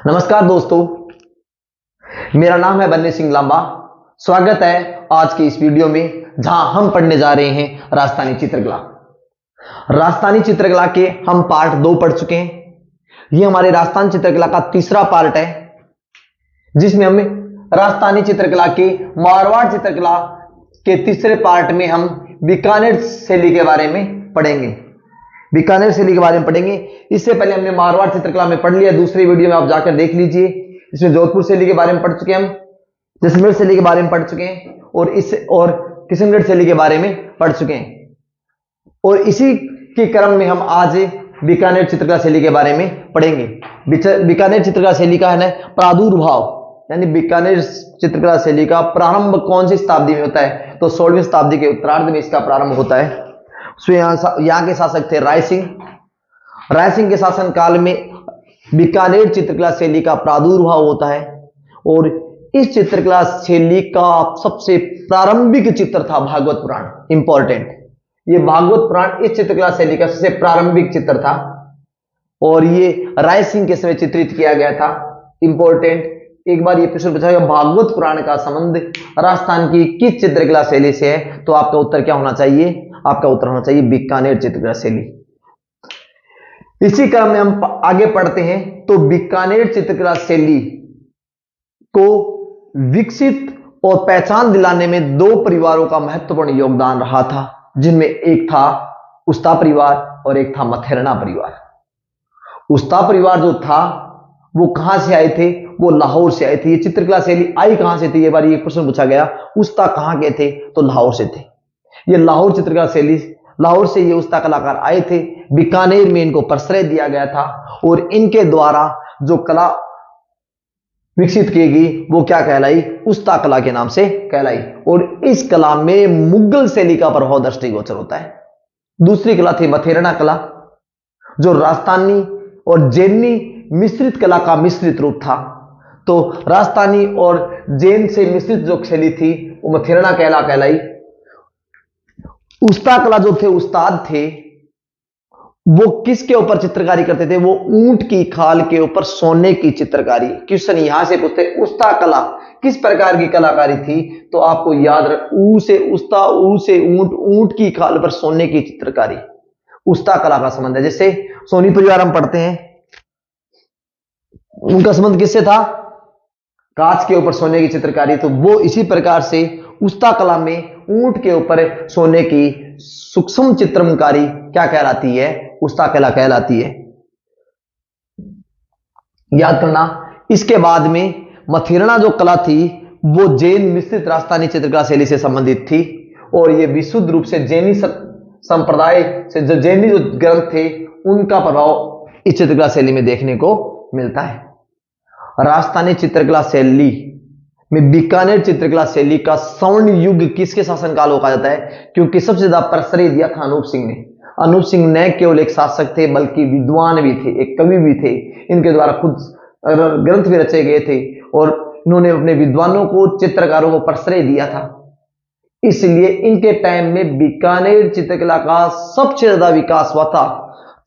नमस्कार दोस्तों, मेरा नाम है बन्ने सिंह लांबा। स्वागत है आज की इस वीडियो में जहां हम पढ़ने जा रहे हैं राजस्थानी चित्रकला। राजस्थानी चित्रकला के हम पार्ट 2 पढ़ चुके हैं। ये हमारे राजस्थानी चित्रकला का तीसरा पार्ट है, जिसमें हम राजस्थानी चित्रकला के मारवाड़ चित्रकला के तीसरे पार्ट में हम बीकानेर शैली के बारे में पढ़ेंगे। बीकानेर शैली के बारे में पढ़ेंगे। इससे पहले हमने मारवाड़ चित्रकला में पढ़ लिया, दूसरी वीडियो में आप जाकर देख लीजिए। इसमें जोधपुर शैली के बारे में पढ़ चुके हैं, हम जैसलमेर शैली के बारे में पढ़ चुके हैं और किशनगढ़ शैली के बारे में पढ़ चुके हैं। और इसी के क्रम में हम आज बीकानेर चित्रकला शैली के बारे में पढ़ेंगे। बीकानेर चित्रकला शैली का है ना प्रादुर्भाव, यानी बीकानेर चित्रकला शैली का प्रारंभ कौन सी शताब्दी में होता है? तो 16वीं शताब्दी के उत्तरार्ध में इसका प्रारंभ होता है। यहाँ के शासक थे राय सिंह। राय सिंह के शासन काल में बीकानेर चित्रकला शैली का प्रादुर्भाव होता है और इस चित्रकला शैली का सबसे प्रारंभिक चित्र था भागवत पुराण। इंपॉर्टेंट, ये भागवत पुराण इस चित्रकला शैली का सबसे प्रारंभिक चित्र था और ये राय सिंह के समय चित्रित किया गया था। इंपॉर्टेंट, एक बार ये प्रश्न पूछा गया भागवत पुराण का संबंध राजस्थान की किस चित्रकला शैली से है? तो आपका उत्तर क्या होना चाहिए? आपका उत्तर होना चाहिए बीकानेर चित्रकला शैली। इसी क्रम में हम आगे पढ़ते हैं। तो बीकानेर चित्रकला शैली को विकसित और पहचान दिलाने में दो परिवारों का महत्वपूर्ण योगदान रहा था, जिनमें एक था उस्ता परिवार और एक था मथेरना परिवार। उस्ता परिवार जो था वो कहां से आए थे? वो लाहौर से आए थे। ये चित्रकला शैली आई कहां से थी? ये बार ये प्रश्न पूछा गया। उस्ता कहां के थे? तो लाहौर से थे। ये लाहौर चित्रकला शैली, लाहौर से ये उस्ता कलाकार आए थे। बीकानेर में इनको प्रश्रय दिया गया था और इनके द्वारा जो कला विकसित की गई वो क्या कहलाई? उस्ता कला के नाम से कहलाई। और इस कला में मुगल शैली का प्रभाव दृष्टिगोचर होता है। दूसरी कला थी मथेरना कला, जो राजस्थानी और जैनी मिश्रित कला का मिश्रित रूप था। तो राजस्थानी और जैन से मिश्रित जो शैली थी वो मथेरना कहलाई। उस्ता कला जो थे, उस्ताद थे, वो किसके ऊपर चित्रकारी करते थे? वो ऊंट की खाल के ऊपर सोने की चित्रकारी। क्वेश्चन यहां से पूछते, उस्ता कला किस प्रकार की कलाकारी थी? तो आपको याद रख, ऊ से उस्ता, ऊ से ऊंट, ऊंट की खाल पर सोने की चित्रकारी उस्ता कला का संबंध है। जैसे सोनी परिवार हम पढ़ते हैं, उनका संबंध किससे था? कांच के ऊपर सोने की चित्रकारी। तो वो इसी प्रकार से उस्ता कला में ऊंट के ऊपर सोने की सूक्ष्म चित्रकारी क्या कहलाती है? उस्ता कला कहलाती है। याद करना। इसके बाद में मथेरना जो कला थी वो जैन मिश्रित राजस्थानी चित्रकला शैली से संबंधित थी और ये विशुद्ध रूप से जैनी संप्रदाय से जो जैनी जो ग्रंथ थे उनका प्रभाव इस चित्रकला शैली में देखने को मिलता है। राजस्थानी चित्रकला शैली में बीकानेर चित्रकला शैली का स्वर्ण युग किसके शासनकाल को कहा जाता है? क्योंकि सबसे ज्यादा प्रश्रय दिया था अनूप सिंह ने। अनूप सिंह न केवल एक शासक थे बल्कि विद्वान भी थे, एक कवि भी थे। इनके द्वारा खुद ग्रंथ भी रचे गए थे और इन्होंने अपने विद्वानों को, चित्रकारों को प्रश्रय दिया था। इसलिए इनके टाइम में बीकानेर चित्रकला का सबसे ज्यादा विकास हुआ था,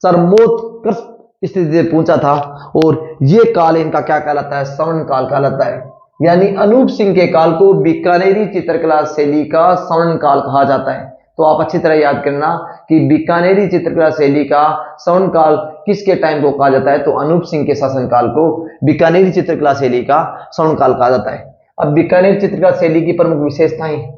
चरमोत्कर्ष स्थिति से पहुंचा था और यह काल इनका क्या कहलाता है? स्वर्ण काल कहलाता है। यानी अनूप सिंह के काल को बीकानेरी चित्रकला शैली का स्वर्ण काल कहा जाता है। तो आप अच्छी तरह याद करना कि बीकानेरी चित्रकला शैली का स्वर्ण काल किसके टाइम को कहा जाता है? तो अनूप सिंह के शासन काल को बीकानेरी चित्रकला शैली का स्वर्ण काल कहा जाता है। अब बीकानेर चित्रकला शैली की प्रमुख विशेषताएं,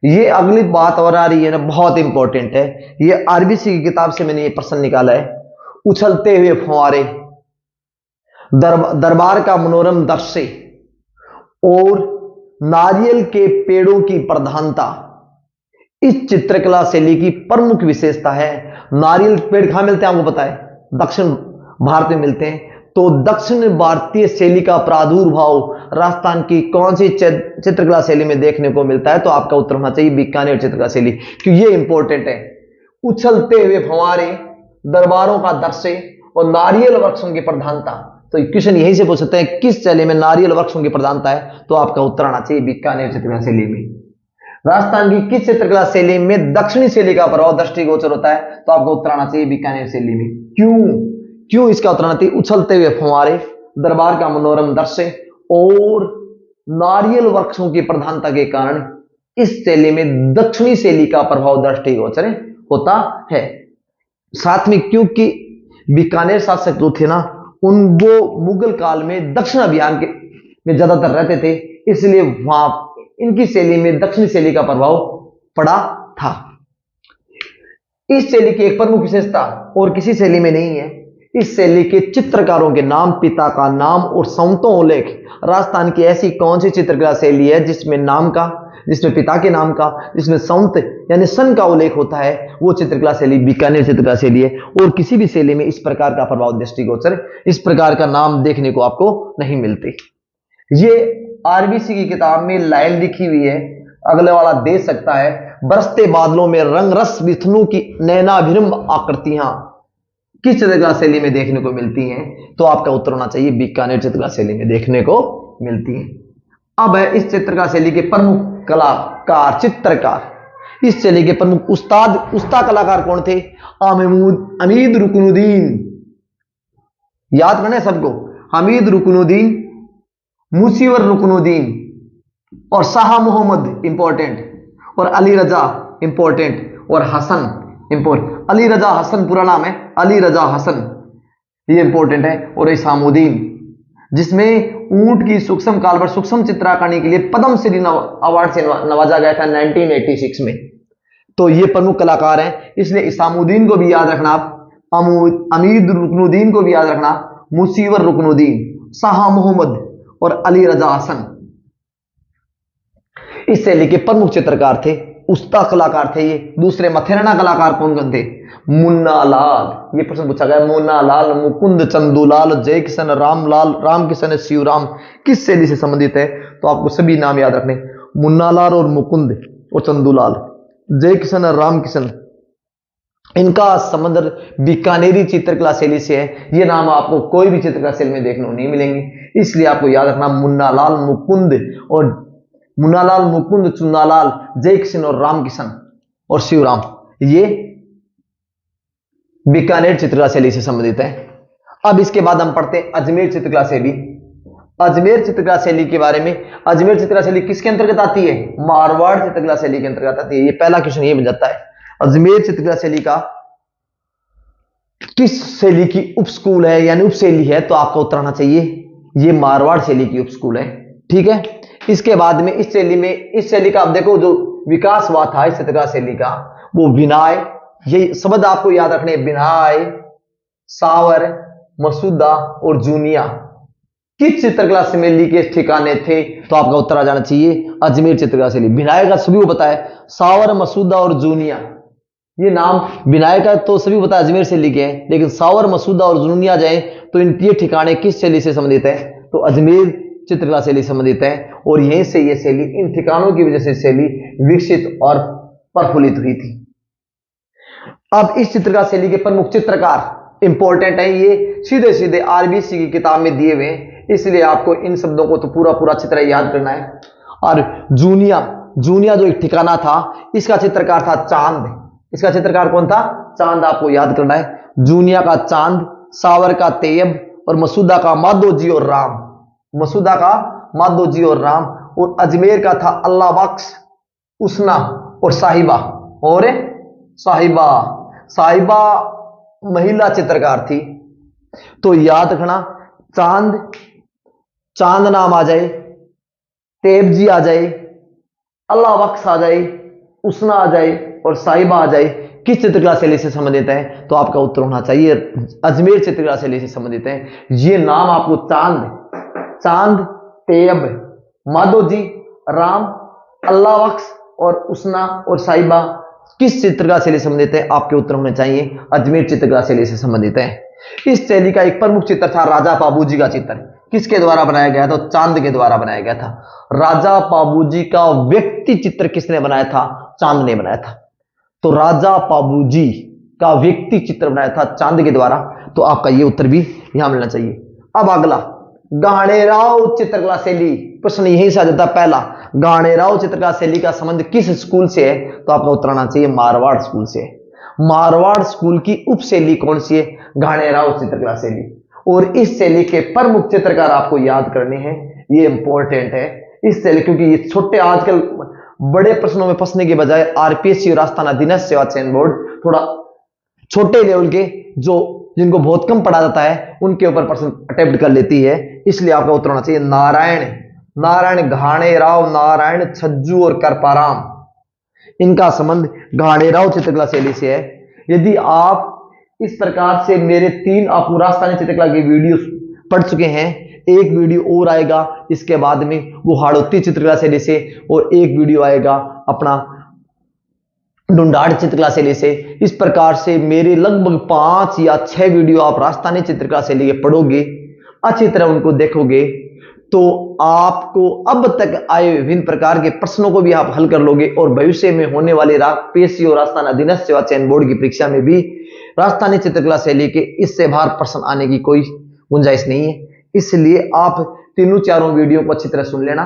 ये अगली बात और आ रही है ना, बहुत इंपॉर्टेंट है। ये आरबीसी की किताब से मैंने ये प्रश्न निकाला है। उछलते हुए फुहारे, दरबार का मनोरम दृश्य और नारियल के पेड़ों की प्रधानता इस चित्रकला शैली की प्रमुख विशेषता है। नारियल पेड़ कहां मिलते हैं आपको पता है? दक्षिण भारत में मिलते हैं। तो दक्षिण भारतीय शैली का प्रादुर्भाव राजस्थान की कौन सी चित्रकला शैली में देखने को मिलता है? तो आपका उत्तर होना चाहिए बीकानेर चित्रकला शैली, क्योंकि ये इंपॉर्टेंट है। उछलते हुए फव्वारे, दरबारों का दृश्य और नारियल वृक्षों की प्रधानता। तो क्वेश्चन यहीं से पूछ सकते हैं किस शैली में नारियल वृक्षों की प्रधानता है? तो आपका उत्तर आना चाहिए बीकानेर चित्रकला शैली में। राजस्थान की किस चित्रकला शैली में दक्षिणी शैली का प्रभाव दृष्टिगोचर होता है? तो आपको उत्तर आना चाहिए बीकानेर शैली में। क्यों? क्यों इसका उत्तर आना चाहिए? उछलते हुए फव्वारे, दरबार का मनोरम दृश्य और नारियल वृक्षों की प्रधानता के कारण इस शैली में दक्षिणी शैली का प्रभाव दृष्टिगोचर होता है। साथ में क्योंकि बीकानेर शासक जो थे ना, वो मुगल काल में दक्षिण अभियान के में ज्यादातर रहते थे, इसलिए वहां इनकी शैली में दक्षिणी शैली का प्रभाव पड़ा था। इस शैली की एक प्रमुख विशेषता और किसी शैली में नहीं है, इस शैली के चित्रकारों के नाम, पिता का नाम और संतों उल्लेख। राजस्थान की ऐसी कौन सी चित्रकला शैली है जिसमें नाम का, जिसमें पिता के नाम का, जिसमें संत यानी सन का उल्लेख होता है? वो चित्रकला शैली बीकानेर चित्रकला शैली है। और किसी भी शैली में इस प्रकार का प्रभाव दृष्टिगोचर, इस प्रकार का नाम देखने को आपको नहीं मिलते। ये आरबीसी की किताब में लाइन लिखी हुई है, अगले वाला दे सकता है। बरसते बादलों में रंग रस विष्णु की नैनाभिरंभ आकृतियां किस चित्रकला शैली में देखने को मिलती हैं? तो आपका उत्तर होना चाहिए बीकानेर चित्रकला शैली में देखने को मिलती हैं। अब है इस चित्रकला शैली के प्रमुख कलाकार, चित्रकार। इस शैली के प्रमुख उस्ताद कलाकार कौन थे? हमीद रुकनुद्दीन, याद करना है सबको, हमीद रुकनुद्दीन, मुसीवर रुकनुद्दीन और शाह मोहम्मद इंपॉर्टेंट, और अली रजा इंपॉर्टेंट, और हसन इंपॉर्टेंट। अली रजा हसन पूरा नाम है, अली रजा हसन, ये इंपॉर्टेंट है। और इसामुद्दीन, जिसमें ऊंट की सूक्ष्म काल पर सूक्ष्म चित्रकारी के लिए पद्मश्री अवार्ड से नवाजा गया था 1986 में। तो ये प्रमुख कलाकार हैं, इसलिए इसामुद्दीन को भी याद रखना आप, हमीद रुकनुद्दीन को भी याद रखना, मुसीवर रुकनुद्दीन, शाह मोहम्मद और अली रजा हसन इस शैली के प्रमुख चित्रकार थे, उस्ताद कलाकार थे ये। दूसरे मथेराना कलाकार कौन कौन थे? मुन्ना लाल, ये प्रश्न पूछा गया, मुन्ना लाल, मुकुंद चंदूलाल, जय किशन, रामलाल, राम किशन, शिवराम किस शैली से संबंधित है? तो आपको सभी नाम याद रखने, मुन्ना लाल और मुकुंद और चंदूलाल, जय किशन और राम किशन, इनका संबंध बीकानेरी चित्रकला शैली से है। ये नाम आपको कोई भी चित्रकला शैली में देखने को नहीं मिलेंगे, इसलिए आपको याद रखना मुन्ना लाल, मुकुंद और मुन्नालाल, मुकुंद, चुन्नालाल, जय किशन और राम किशन और शिवराम, ये बीकानेर चित्रकला शैली से संबंधित है। अब इसके बाद हम पढ़ते हैं अजमेर चित्रकला शैली। अजमेर चित्रकला शैली के बारे में, अजमेर चित्रकला शैली किसके अंतर्गत आती है? मारवाड़ चित्रकला शैली के अंतर्गत आती है। ये पहला क्वेश्चन ये बन जाता है, अजमेर चित्रकला शैली का किस शैली की उप स्कूल है यानी उप शैली है? तो आपका उत्तर आना चाहिए ये मारवाड़ शैली की उप स्कूल है। ठीक है, इसके बाद में इस शैली का आप देखो जो विकास हुआ था इस चित्रकला शैली का, वो विनाय, ये शब्द आपको याद रखने, विनाय, सावर, मसूदा और जूनिया किस चित्रकला शैली के ठिकाने थे? तो आपका उत्तर आ जाना चाहिए अजमेर चित्रकला शैली। विनायक का सभी को पता है, सावर, मसूदा और जूनिया, ये नाम विनायक का तो सभी पता है अजमेर शैली के हैं, लेकिन सावर, मसूदा और जूनिया जाए तो ये ठिकाने किस शैली से संबंधित है? तो अजमेर चित्रकला शैली संबंधित है। और यहीं से ये शैली, इन ठिकानों की वजह से शैली विकसित और प्रफुल्लित हुई थी। अब इस चित्रकला शैली के प्रमुख चित्रकार इंपॉर्टेंट है, ये सीधे सीधे आरबीसी की किताब में दिए हुए हैं, इसलिए आपको इन शब्दों को तो पूरा चित्र याद करना है। और जूनिया जो एक ठिकाना था, इसका चित्रकार था चांद। इसका चित्रकार कौन था? चांद, आपको याद करना है। जूनिया का चांद, सावर का तेयब और मसूदा का माधोजी और राम, मसूदा का माधोजी और राम। और अजमेर का था अल्लाह बख्श, उसना और साहिबा। और साहिबा महिला चित्रकार थी। तो याद रखना, चांद नाम आ जाए, तेब जी आ जाए, अल्लाह बख्श आ जाए, उसना आ जाए और साहिबा आ जाए, किस चित्रकला शैली से संबंधित है? तो आपका उत्तर होना चाहिए अजमेर चित्रकला शैली से संबंधित है। ये नाम आपको चांद, तेब, माधोजी, राम, अल्लाह बख्श और उसना और साहिबा किस चित्रकला शैली से संबंधित है? आपके उत्तर होने चाहिए अजमेर चित्रकला शैली से संबंधित है। इस शैली का एक प्रमुख चित्र था राजा पाबूजी का चित्र। किसके द्वारा बनाया गया था? चांद के द्वारा बनाया गया था। राजा पाबूजी का व्यक्ति चित्र किसने बनाया था? चांद ने बनाया था। तो राजा पाबूजी का व्यक्ति चित्र बनाया था चांद के द्वारा। तो आपका ये उत्तर भी यहां मिलना चाहिए। अब अगला, गाणेराव चित्रकला शैली, प्रश्न यहीं से आ जाता है पहला, गाणेराव चित्रकला शैली का संबंध किस स्कूल से है? तो आपका उत्तर आना चाहिए मारवाड़ स्कूल से। मारवाड़ स्कूल की उप शैली कौन सी है? गाणेराव चित्रकला शैली। और इस शैली के प्रमुख चित्रकार आपको याद करने हैं, ये इंपॉर्टेंट है इस शैली, क्योंकि ये छोटे आजकल बड़े प्रश्नों में फंसने के बजाय आरपीएससी और राजस्थान अधीनस्थ सेवा चयन बोर्ड थोड़ा छोटे लेवल के जो जिनको बहुत कम पढ़ा जाता है उनके ऊपर प्रश्न अटेम्प्ट कर लेती है, इसलिए आपका उत्तर होना चाहिए नारायण। नारायण घाणेराव, नारायण छज्जू और करपाराम, इनका संबंध घाणेराव चित्रकला शैली से है। यदि आप इस प्रकार से मेरे 3 आपको राजस्थानी चित्रकला की वीडियो पढ़ चुके हैं, एक वीडियो और आएगा इसके बाद में वो हाड़ौती चित्रकला शैली से, और एक वीडियो आएगा अपना ढूंढाड़ चित्रकला शैली से। इस प्रकार से मेरे लगभग 5 या 6 वीडियो आप राजस्थानी चित्रकला शैली के पढ़ोगे, अच्छी तरह उनको देखोगे, तो आपको अब तक आए विभिन्न प्रकार के प्रश्नों को भी आप हल कर लोगे, और भविष्य में होने वाले पीएससी और राजस्थान अधीनस्थ सेवा चयन बोर्ड की परीक्षा में भी राजस्थानी चित्रकला शैली के इससे बाहर प्रश्न आने की कोई गुंजाइश नहीं है। इसलिए आप 3-4 वीडियो को अच्छी तरह सुन लेना,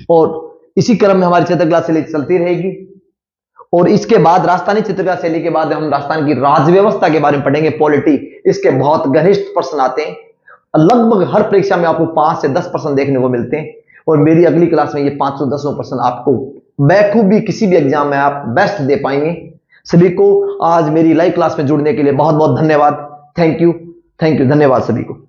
और इसी क्रम में हमारी चित्रकला शैली चलती रहेगी। और इसके बाद राजस्थानी चित्रकला शैली के बाद हम राजस्थान की राज्य व्यवस्था के बारे में पढ़ेंगे, पॉलिटी। इसके बहुत घनिष्ठ प्रश्न आते हैं, लगभग हर परीक्षा में आपको 5 से 10 प्रश्न देखने को मिलते हैं, और मेरी अगली क्लास में ये 510 प्रश्न आपको बखूबी किसी भी एग्जाम में आप बेस्ट दे पाएंगे। सभी को आज मेरी लाइव क्लास में जुड़ने के लिए बहुत बहुत धन्यवाद। थैंक यू, धन्यवाद सभी को।